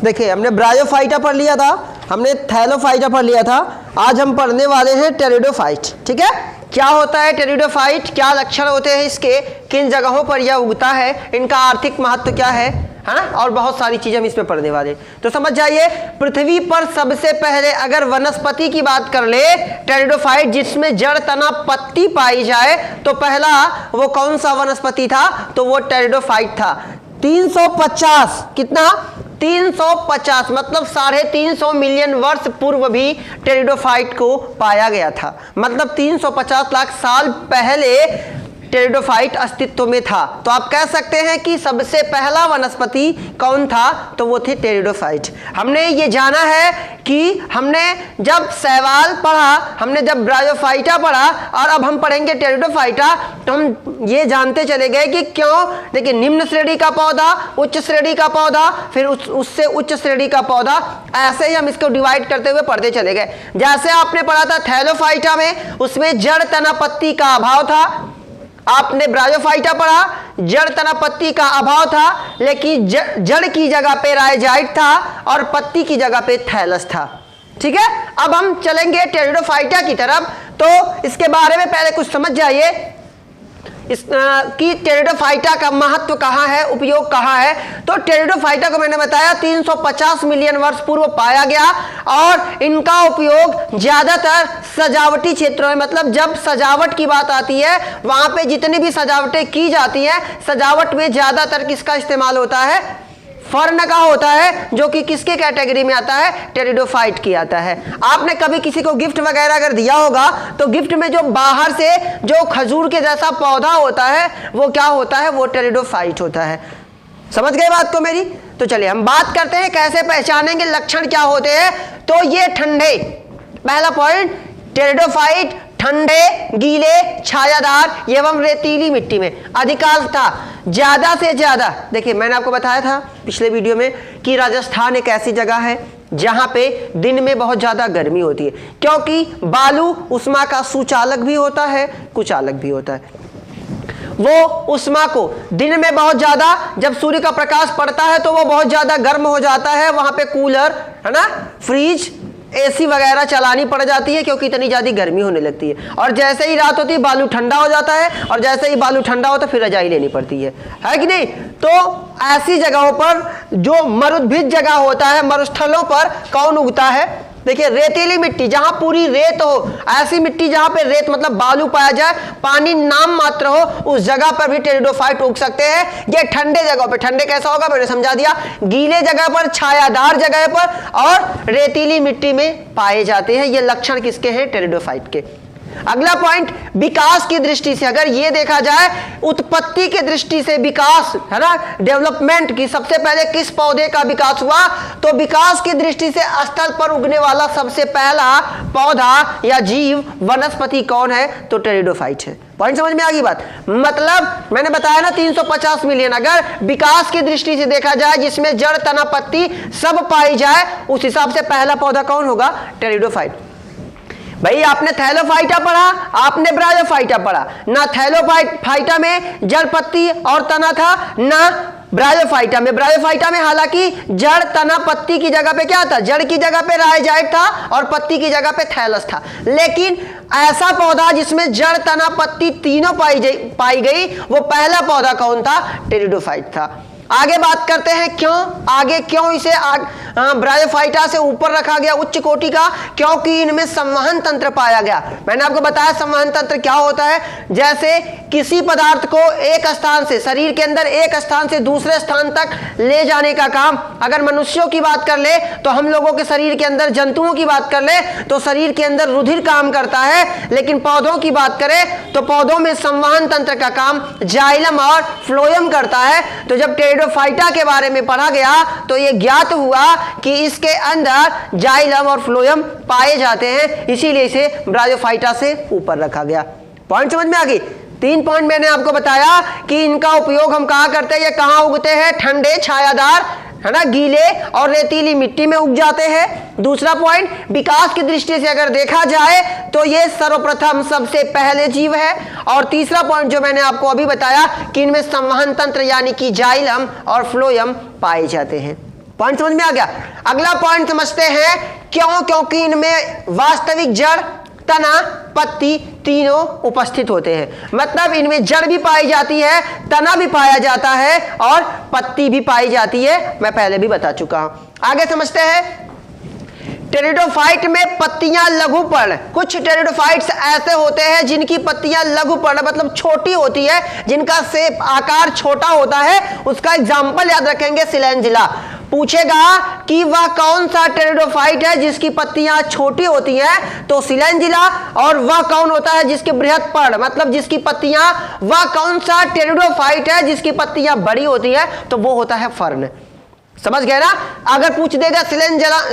देखिए हमने ब्रायोफाइटा पढ़ लिया था, हमने थैलोफाइटा पढ़ लिया था, आज हम पढ़ने वाले हैं टेरिडोफाइट। ठीक है, क्या होता है टेरिडोफाइट, क्या लक्षण होते हैं इसके, किन जगहों पर यह उगता है, इनका आर्थिक महत्व क्या है ना, और बहुत सारी चीजें हम इसमें पढ़ने वाले। तो समझ जाइए, पृथ्वी पर सबसे पहले अगर वनस्पति की बात कर ले टेरिडोफाइट जिसमें जड़ तना पत्ती पाई जाए, तो पहला वो कौन सा वनस्पति था, तो वो टेरिडोफाइट था। 350 कितना, 350 मतलब 350 मिलियन वर्ष पूर्व भी टेरिडोफाइट को पाया गया था। मतलब 350 लाख साल पहले टेरिडोफाइट अस्तित्व में था। तो आप कह सकते हैं कि सबसे पहला वनस्पति कौन था, तो वो थे टेरिडोफाइट। हमने ये जाना है कि हमने जब शैवाल पढ़ा, हमने जब ब्रायोफाइटा पढ़ा, और अब हम पढ़ेंगे टेरिडोफाइटा, तो हम ये जानते चले गए कि क्यों। देखिए, निम्न श्रेणी का पौधा, उच्च श्रेणी का पौधा, फिर उससे उच्च श्रेणी का पौधा, ऐसे ही हम इसको डिवाइड करते हुए पढ़ते चले गए। जैसे आपने पढ़ा था थैलोफाइटा में, उसमें जड़ तना पत्ती का अभाव था। आपने ब्रायोफाइटा पढ़ा, जड़ तना पत्ती का अभाव था, लेकिन जड़ की जगह पे राइजाइट था और पत्ती की जगह पे थैलस था। ठीक है, अब हम चलेंगे टेरिडोफाइटा की तरफ। तो इसके बारे में पहले कुछ समझ जाइए कि टेरिडोफाइटा का महत्व कहाँ है, उपयोग कहाँ है। तो टेरिडोफाइटा को मैंने बताया 350 मिलियन वर्ष पूर्व पाया गया, और इनका उपयोग ज्यादातर सजावटी क्षेत्रों में, मतलब जब सजावट की बात आती है वहां पे जितनी भी सजावटें की जाती है, सजावट में ज्यादातर किसका इस्तेमाल होता है, फर्न का होता है, जो कि किसके कैटेगरी में आता है, टेरिडोफाइट की आता है। आपने कभी किसी को गिफ्ट वगैरह अगर दिया होगा, तो गिफ्ट में जो बाहर से जो खजूर के जैसा पौधा होता है, वो क्या होता है, वो टेरिडोफाइट होता है। समझ गए बात को मेरी। तो चलिए हम बात करते हैं कैसे पहचानेंगे, लक्षण क्या होते हैं। तो ये ठंडे, पहला पॉइंट, टेरिडोफाइट ठंडे, गीले, छायादार एवं रेतीली मिट्टी में अधिकांश था। ज्यादा से ज्यादा, देखिए मैंने आपको बताया था पिछले वीडियो में कि राजस्थान एक ऐसी जगह है जहां पे दिन में बहुत ज्यादा गर्मी होती है, क्योंकि बालू उष्मा का सुचालक भी होता है, कुचालक भी होता है। वो उष्मा को दिन में बहुत ज्यादा, जब सूर्य का प्रकाश पड़ता है तो वो बहुत ज्यादा गर्म हो जाता है, वहां पे कूलर है ना, फ्रिज, एसी वगैरह चलानी पड़ जाती है, क्योंकि इतनी ज्यादा गर्मी होने लगती है। और जैसे ही रात होती है बालू ठंडा हो जाता है, और जैसे ही बालू ठंडा होता है फिर रजाई लेनी पड़ती है कि नहीं। तो ऐसी जगहों पर जो मरुभूमि जगह होता है, मरुस्थलों पर कौन उगता है, देखिए रेतीली मिट्टी, जहां पूरी रेत हो, ऐसी मिट्टी जहां पे रेत मतलब बालू पाया जाए, पानी नाम मात्र हो, उस जगह पर भी टेरिडोफाइट उग सकते हैं। ये ठंडे जगह पे, ठंडे कैसा होगा मैंने समझा दिया, गीले जगह पर, छायादार जगह पर और रेतीली मिट्टी में पाए जाते हैं। ये लक्षण किसके हैं, टेरिडोफाइट के। अगला पॉइंट, विकास की दृष्टि से अगर ये देखा जाए, उत्पत्ति की दृष्टि से विकास है ना, डेवलपमेंट की, सबसे पहले किस पौधे का विकास हुआ, तो विकास की दृष्टि से स्थल पर उगने वाला सबसे पहला पौधा या जीव वनस्पति कौन है, तो टेरिडोफाइट है। पॉइंट समझ में आ गई बात। मतलब मैंने बताया ना 350 मिलियन, अगर विकास की दृष्टि से देखा जाए जिसमें जड़ तना पत्ती सब पाई जाए, उस हिसाब से पहला पौधा कौन होगा, टेरिडोफाइट। भाई आपने थैलोफाइटा पढ़ा, आपने ब्रायोफाइटा पढ़ा, ना थैलोफाइटा में जड़ पत्ती और तना था, ना ब्रायोफाइटा में। ब्रायोफाइटा में हालांकि जड़ तना पत्ती की जगह पे क्या था, जड़ की जगह पे राइजाइट था और पत्ती की जगह पे थैलस था। लेकिन ऐसा पौधा जिसमें जड़ तना पत्ती तीनों पाई गई, वो पहला पौधा कौन था, टेरिडोफाइट था। आगे बात करते हैं क्यों, आगे क्यों इसे ब्रायोफाइटा से ऊपर रखा गया, उच्च कोटि का, क्योंकि इनमें संवहन तंत्र पाया गया। मैंने आपको बताया संवहन तंत्र क्या होता है, जैसे किसी पदार्थ को एक स्थान से, शरीर के अंदर एक स्थान से दूसरे स्थान तक ले जाने का काम। अगर मनुष्यों की बात कर ले तो हम लोगों के शरीर के अंदर, जंतुओं की बात कर ले तो शरीर के अंदर रुधिर काम करता है, लेकिन पौधों की बात करें तो पौधों में संवहन तंत्र का काम जाइलम और फ्लोएम करता है। तो जब टेरिडोफाइटा के बारे में पढ़ा गया तो यह ज्ञात हुआ कि इसके अंदर जाइलम और फ्लोएम पाए जाते हैं, इसीलिए इसे ब्रायोफाइटा से ऊपर रखा गया। पॉइंट समझ में आ गई। 3 पॉइंट मैंने आपको बताया कि इनका उपयोग हम कहां करते हैं, ये कहां उगते हैं, ठंडे, छायादार है ना, गीले और रेतीली मिट्टी में उग जाते हैं। दूसरा पॉइंट, विकास की दृष्टि से अगर देखा जाए तो ये सर्वप्रथम सबसे पहले जीव है। और तीसरा पॉइंट जो मैंने आपको अभी बताया कि इनमें संवहन तंत्र यानी कि जाइलम और फ्लोएम पाए जाते हैं। पॉइंट समझ में आ गया। अगला पॉइंट समझते हैं, क्यों? क्योंकि इनमें वास्तविक जड़, तना, पत्ती तीनों उपस्थित होते हैं। मतलब इनमें जड़ भी पाई जाती है, तना भी पाया जाता है और पत्ती भी पाई जाती है, मैं पहले भी बता चुका हूं। आगे समझते हैं, टेरिडोफाइट में पत्तियां लघु पर्ण। कुछ टेरिडोफाइट्स ऐसे होते हैं जिनकी पत्तियां लघु पर्ण मतलब छोटी होती है, जिनका शेप आकार छोटा होता है। उसका एग्जाम्पल याद रखेंगे, सिलेंजिला। पूछेगा कि वह कौन सा टेरिडोफाइट है जिसकी पत्तियां छोटी होती हैं, तो सिलेंजिला। और वह कौन होता है जिसके बृहत पर्ण मतलब जिसकी पत्तियां, वह कौन सा टेरिडोफाइट है जिसकी पत्तियां बड़ी होती है, तो वो होता है फर्न। समझ गए ना। अगर पूछ देगा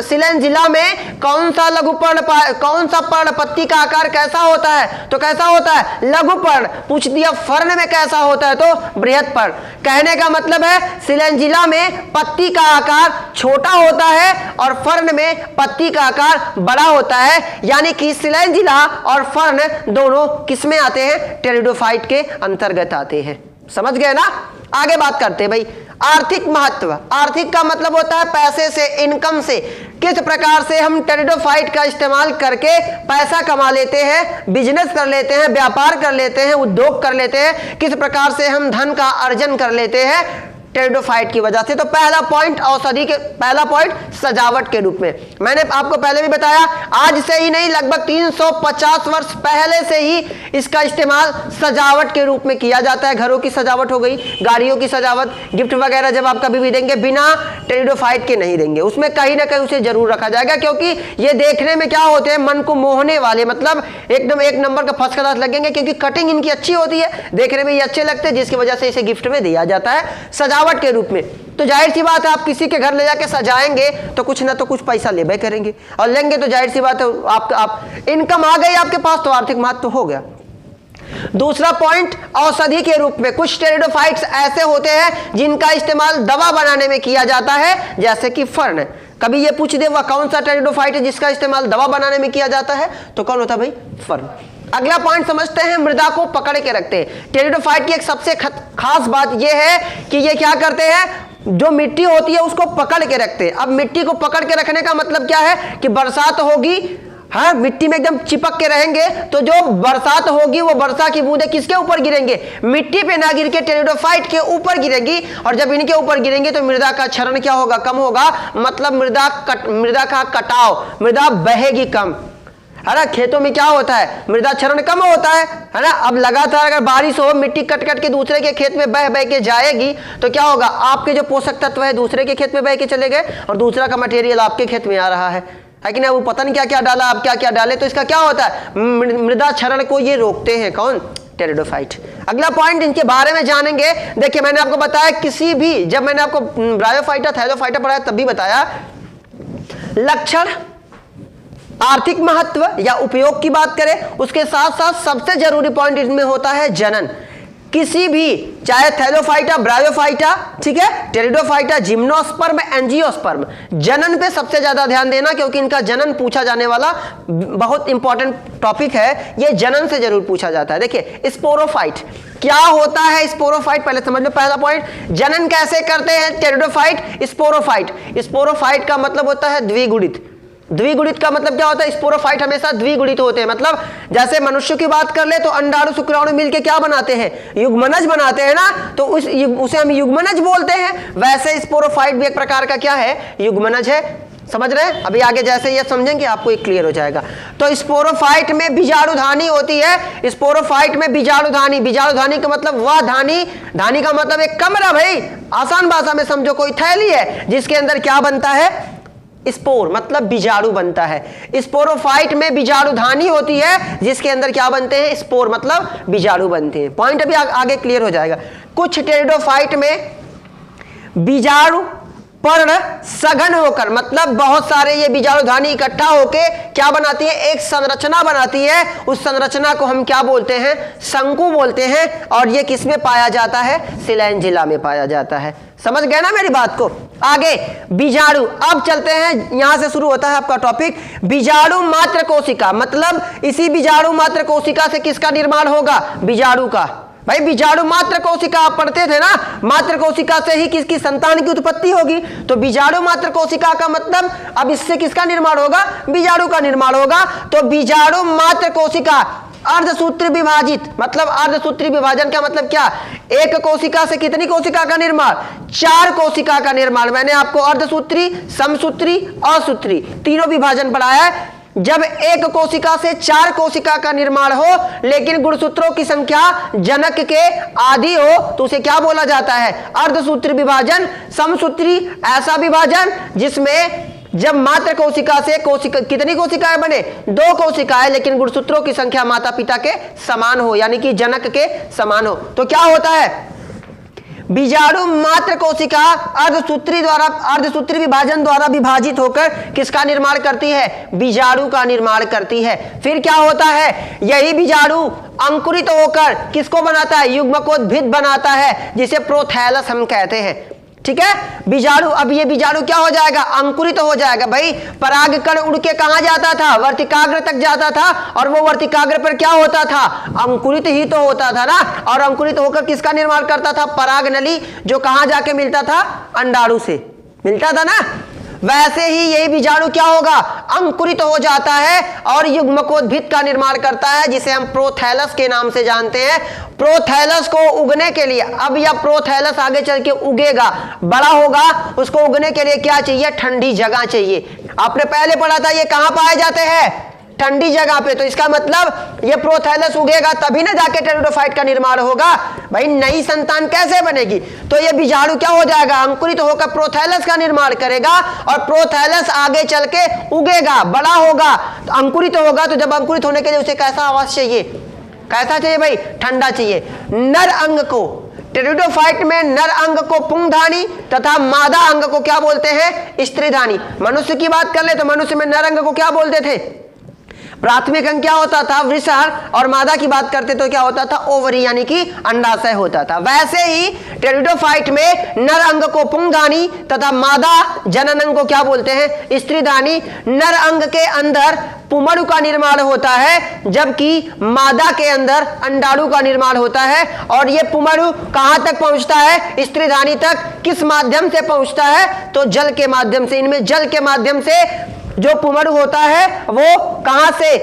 सिलेंजिला में कौन सा लघु पर्ण, कौन सा पर्ण पत्ती का आकार कैसा होता है, तो कैसा होता है लघु पर्ण। पूछ दिया फर्न में कैसा होता है, तो बृहत पर्ण। कहने का मतलब है सिलेंजिला में पत्ती का आकार छोटा होता है और फर्न में पत्ती का आकार बड़ा होता है। यानी कि सिलेंजिला और फर्न दोनों किसमें आते हैं, टेरिडोफाइट के अंतर्गत आते हैं। समझ गए ना। आगे बात करते हैं भाई, आर्थिक महत्व। आर्थिक का मतलब होता है पैसे से, इनकम से। किस प्रकार से हम टेरिडोफाइट का इस्तेमाल करके पैसा कमा लेते हैं, बिजनेस कर लेते हैं, व्यापार कर लेते हैं, उद्योग कर लेते हैं, किस प्रकार से हम धन का अर्जन कर लेते हैं टेरिडोफाइट की वजह से। तो पहला पॉइंट औषधि के, पहला पॉइंट सजावट के रूप में। मैंने आपको पहले भी बताया, आज से ही नहीं लगभग 350 वर्ष पहले से ही इसका इस्तेमाल सजावट के रूप में किया जाता है। घरों की सजावट हो गई, गाड़ियों की सजावट, गिफ्ट वगैरह जब आप कभी भी देंगे बिना टेरिडोफाइट के नहीं देंगे, उसमें कहीं ना कहीं उसे जरूर रखा जाएगा, क्योंकि ये देखने में क्या होते हैं, मन को मोहने वाले, मतलब एकदम एक नंबर का फर्स्ट क्लास लगेंगे, क्योंकि कटिंग इनकी अच्छी होती है, देखने में ये अच्छे लगते हैं, जिसकी वजह से इसे गिफ्ट में दिया जाता है सजावट के रूप में। तो जाहिर सी बात है, आप किसी के घर ले जाके सजाएंगे तो कुछ ना तो कुछ पैसा लेबे करेंगे, और लेंगे तो जाहिर सी बात है आप इनकम आ गई आपके पास, तो आर्थिक महत्व तो हो गया। दूसरा पॉइंट औषधि के रूप में। कुछ टेरिडोफाइट्स ऐसे होते हैं जिनका इस्तेमाल दवा बनाने में किया जाता है, जैसे कि फर्न। कभी ये पूछ दे वह कौन सा टेरिडोफाइट है जिसका इस्तेमाल दवा बनाने में किया जाता है, तो कौन होता है भाई, फर्न। अगला पॉइंट समझते हैं, मृदा को पकड़ के रखते हैं। टेरिडोफाइट की एक सबसे खास बात यह है कि ये क्या करते हैं, जो मिट्टी होती है उसको पकड़ के रखते हैं। अब मिट्टी को पकड़ के रखने का मतलब क्या है कि बरसात होगी, हाँ, मिट्टी में एकदम चिपक के रहेंगे, तो जो बरसात होगी वो वर्षा की बूंदें किसके ऊपर गिरेंगे, मिट्टी पे ना गिर के टेरिडोफाइट के ऊपर गिरेगी। और जब इनके ऊपर गिरेंगे तो मृदा का क्षरण क्या होगा, कम होगा, मतलब मृदा का कटाव, मृदा बहेगी कम, है ना। खेतों में क्या होता है, मृदा क्षरण कम होता है ना। अब लगातार अगर बारिश हो, मिट्टी कट कट के दूसरे के खेत में बह बह के जाएगी, तो क्या होगा, आपके जो पोषक तत्व है दूसरे के खेत में बह के चले गए, और दूसरा का मटेरियल आपके खेत में आ रहा है कि नहीं। वो पता नहीं क्या क्या डाला, आप क्या क्या डाले, तो इसका क्या होता है, मृदा क्षरण को ये रोकते हैं, कौन, टेरिडोफाइट। अगला पॉइंट इनके बारे में जानेंगे। देखिए मैंने आपको बताया, किसी भी, जब मैंने आपको ब्रायोफाइटा थैलोफाइटा पढ़ाया तब भी बताया, लक्षण, आर्थिक महत्व या उपयोग की बात करें, उसके साथ साथ सबसे जरूरी पॉइंट इसमें होता है जनन। किसी भी, चाहे थैलोफाइटा, ब्रायोफाइटा, ठीक है, टेरिडोफाइटा, जिम्नोस्पर्म, एंजियोस्पर्म, जनन पे सबसे ज्यादा ध्यान देना, क्योंकि इनका जनन पूछा जाने वाला बहुत इंपॉर्टेंट टॉपिक है। ये जनन से जरूर पूछा जाता है। देखिए स्पोरोफाइट क्या होता है, स्पोरोफाइट पहले समझ लो। पहला पॉइंट, जनन कैसे करते हैं टेरिडोफाइट, स्पोरोफाइट। स्पोरोफाइट का मतलब होता है द्विगुणित। द्विगुणित का मतलब क्या होता है, स्पोरोफाइट हमेशा द्विगुणित होते हैं। मतलब जैसे मनुष्य की बात कर ले तो अंडाणु शुक्राणु मिलके क्या बनाते हैं, युग्मनज बनाते हैं ना, तो उसे हम युग्मनज बोलते हैं। वैसे स्पोरोफाइट भी एक प्रकार का क्या है, युग्मनज है। समझ रहे हैं, अभी आगे जैसे ये समझेंगे आपको एक क्लियर हो जाएगा। तो स्पोरोफाइट में बीजाणुधानी होती है। स्पोरोफाइट में बीजाणुधानी, बीजाणुधानी का मतलब वह धानी, धानी का मतलब एक कमरा, भाई आसान भाषा में समझो, कोई थैली है जिसके अंदर क्या बनता है, स्पोर, मतलब बीजाणु बनता है। स्पोरोफाइट में बीजाणुधानी होती है जिसके अंदर क्या बनते हैं, स्पोर, मतलब बीजाणु बनते हैं। पॉइंट अभी आगे क्लियर हो जाएगा। कुछ टेरिडोफाइट में बीजाणु पर्ण सघन होकर, मतलब बहुत सारे ये बीजाणुधानी इकट्ठा होके क्या बनाती है, एक संरचना बनाती है। उस संरचना को हम क्या बोलते हैं, शंकु बोलते हैं। और ये किसमें पाया जाता है, सिलेंजिला में पाया जाता है। समझ गए ना मेरी बात को। आगे बीजाणु, अब चलते हैं, यहां से शुरू होता है आपका टॉपिक, बीजाणु मात्र कोशिका। मतलब इसी बीजाणु मात्र कोशिका से किसका निर्माण होगा, बीजाणु का। भाई बीजाणु मात्र कोशिका आप पढ़ते थे ना, मात्र कोशिका से ही किसकी संतान की उत्पत्ति होगी। तो बीजाणु मात्र कोशिका का मतलब अब इससे किसका निर्माण होगा, बीजाणु का निर्माण होगा। तो बीजाणु मात्र कोशिका अर्धसूत्री विभाजित, मतलब अर्धसूत्री विभाजन का मतलब क्या, एक कोशिका से कितनी कोशिका का निर्माण, 4 कोशिका का निर्माण। मैंने आपको अर्धसूत्री, समसूत्री, असूत्री तीनों विभाजन पढ़ाया है। जब एक कोशिका से 4 कोशिका का निर्माण हो लेकिन गुणसूत्रों की संख्या जनक के आधी हो तो उसे क्या बोला जाता है, अर्धसूत्री विभाजन। समसूत्री ऐसा विभाजन जिसमें जब मात्र कोशिका से कोशिका कितनी कोशिकाएं बने, 2 कोशिकाएं, लेकिन गुणसूत्रों की संख्या माता पिता के समान हो, यानी कि जनक के समान हो, तो क्या होता है, बीजाणु मात्र कोशिका अर्धसूत्री विभाजन द्वारा विभाजित होकर किसका निर्माण करती है, बीजाणु का निर्माण करती है। फिर क्या होता है, यही बीजाणु अंकुरित होकर किसको बनाता है, युग्मकोद्भिद बनाता है, जिसे प्रोथैलस हम कहते हैं। ठीक है, बीजाणु, अब ये बीजाणु क्या हो जाएगा, अंकुरित हो जाएगा। भाई परागकण उड़ के कहां जाता था, वर्तिकाग्र तक जाता था, और वो वर्तिकाग्र पर क्या होता था, अंकुरित ही तो होता था ना, और अंकुरित होकर किसका निर्माण करता था, पराग नली, जो कहां जाके मिलता था, अंडाणु से मिलता था ना। वैसे ही यही बीजाणु क्या होगा, अंकुरित हो जाता है और युग्मकोद्भिद का निर्माण करता है, जिसे हम प्रोथैलस के नाम से जानते हैं। प्रोथैलस को उगने के लिए, अब यह प्रोथैलस आगे चल के उगेगा, बड़ा होगा, उसको उगने के लिए क्या चाहिए, ठंडी जगह चाहिए। आपने पहले पढ़ा था ये कहां पाए जाते हैं, ठंडी जगह पे। तो इसका मतलब ये प्रोथैलस उगेगा तभी ना जाके टेरिडोफाइट का निर्माण होगा। भाई नई संतान कैसे बनेगी, तो ये बीजाणु क्या हो जाएगा, अंकुरित होकर प्रोथैलस का निर्माण करेगा, और प्रोथैलस आगे चल के उगेगा, बड़ा होगा, तो अंकुरित होगा। तो जब अंकुरित होने के लिए उसे कैसा आवास चाहिए, कैसा चाहिए भाई, ठंडा चाहिए। नर अंग को, टेरिडोफाइट में नर अंग को पुंगधानी तथा मादा अंग को क्या बोलते हैं, स्त्रीधानी। मनुष्य की बात कर ले तो मनुष्य में नर अंग को क्या बोलते थे, प्राथमिक अंग क्या होता था, वृषण, और मादा की बात करते तो क्या होता था, ओवरी, यानी कि अंडाशय होता था। वैसे ही टेरिडोफाइट में नर अंग को पुंगधानी तथा मादा जनन अंग को क्या बोलते हैं, स्त्रीधानी। नर अंग के अंदर पुमड़ु का निर्माण होता है, जबकि मादा के अंदर अंडाणु का निर्माण होता है। और ये पुमड़ु कहां तक पहुंचता है, स्त्रीधानी तक। किस माध्यम से पहुंचता है, तो जल के माध्यम से। इनमें जल के माध्यम से जो पुमड़ु होता है वो कहां से,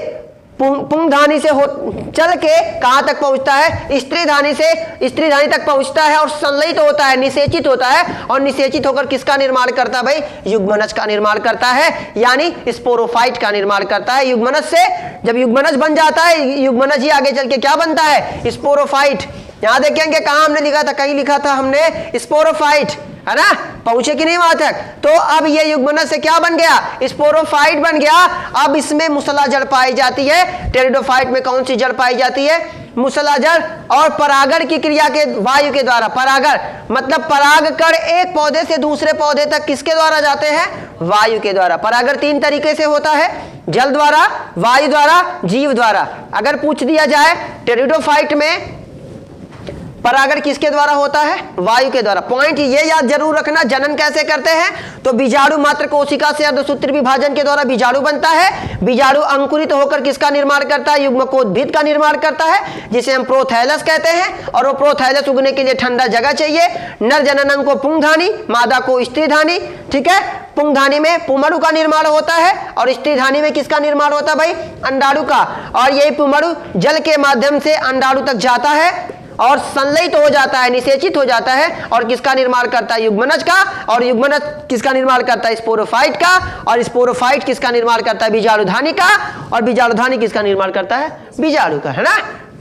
पुंगधानी से चल के कहां तक पहुंचता है, स्त्रीधानी से स्त्रीधानी तक पहुंचता है, और संलयित होता है, निषेचित होता है, और निषेचित होकर किसका निर्माण करता है भाई, युग्मनज का निर्माण करता है, यानी स्पोरोफाइट का निर्माण करता है। युग्मनज से जब युग्मनज बन जाता है, युग्मनज ही आगे चल के क्या बनता है, स्पोरोफाइट। यहां देखेंगे कहां हमने लिखा था, कहीं लिखा था हमने स्पोरोफाइट, है ना, पहुंचे कि नहीं वहां तक। तो अब ये युग्मनज से क्या बन गया, स्पोरोफाइट बन गया। अब इसमें मुसला जड़ पाई जाती है। टेरिडोफाइट में कौन सी जड़ पाई जाती है, मुसला जड़। और परागण की क्रिया के वायु के द्वारा, परागण मतलब परागकण एक पौधे से दूसरे पौधे तक किसके द्वारा जाते हैं, वायु के द्वारा। परागण 3 तरीके से होता है, जल द्वारा, वायु द्वारा, जीव द्वारा। अगर पूछ दिया जाए टेरिडोफाइट में परागण किसके द्वारा होता है, वायु के द्वारा। पॉइंट ये याद जरूर रखना, जनन कैसे करते हैं, तो बीजाणु मात्र कोशिका से अर्धसूत्री विभाजन के द्वारा बीजाणु बनता है। बीजाणु अंकुरित होकर किसका निर्माण करता है, युग्मकोद्भिद का निर्माण करता है, जिसे हम प्रोथैलस कहते हैं। और वो प्रोथैलस उगने के लिए ठंडा जगह चाहिए। नर जनन को पुंगधानी, मादा को स्त्रीधानी। ठीक है, पुंगधानी में पुमड़ु का निर्माण होता है, और स्त्रीधानी में किसका निर्माण होता है भाई, अंडाणु का। और यही पुमड़ु जल के माध्यम से अंडाणु तक जाता है और संलयित हो जाता है, निषेचित हो जाता है, और किसका निर्माण करता है, युग्मनज का। और युग्मनज किसका निर्माण करता है, स्पोरोफाइट का। और स्पोरोफाइट किसका निर्माण करता है, बीजाणुधानी का। और बीजाणुधानी किसका निर्माण करता है, बीजाणु का, है ना,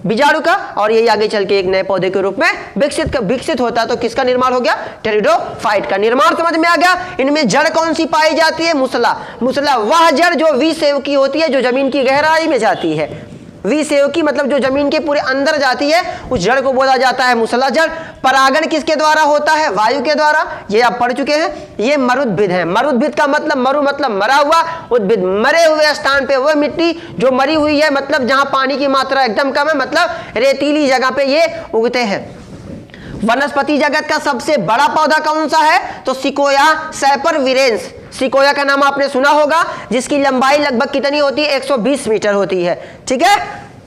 बीजाणु का। और यही आगे चल के एक नए पौधे के रूप में विकसित होता है। तो किसका निर्माण हो गया, टेरिडोफाइट का निर्माण। समझ में आ गया। इनमें जड़ कौन सी पाई जाती है, मुसला। मुसला वह जड़ जो विसेवकी होती है, जो जमीन की गहराई में जाती है। विसेवकी मतलब जो जमीन के पूरे अंदर जाती है, उस जड़ को बोला जाता है मुसला जड़। परागण किसके द्वारा होता है, वायु के द्वारा। ये आप पढ़ चुके हैं। ये मरुद्भिद है। मरुद्भिद का मतलब, मरु मतलब मरा हुआ, उद्भिद मरे हुए स्थान पे वह मिट्टी जो मरी हुई है, मतलब जहां पानी की मात्रा एकदम कम है, मतलब रेतीली जगह पे ये उगते हैं। वनस्पति जगत का सबसे बड़ा पौधा कौन सा है, तो सिकोया सैपरविरेंस। सिकोया का नाम आपने सुना होगा, जिसकी लंबाई लगभग कितनी होती है, 120 मीटर होती है। ठीक है,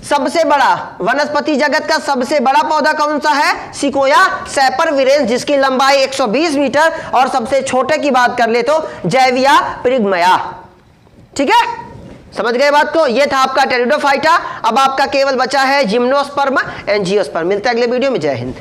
सबसे बड़ा वनस्पति जगत का सबसे बड़ा पौधा कौन सा है? सिकोया सैपर विरेंस, जिसकी लंबाई 120 मीटर, और सबसे छोटे की बात कर ले तो जैविया प्रिग्मया। ठीक है, समझ गए बात को? ये था आपका टेरिडोफाइटा। अब आपका केवल बचा है जिम्नोस्पर्म, एंजियोस्पर्म। मिलते हैं अगले वीडियो में। जय हिंद।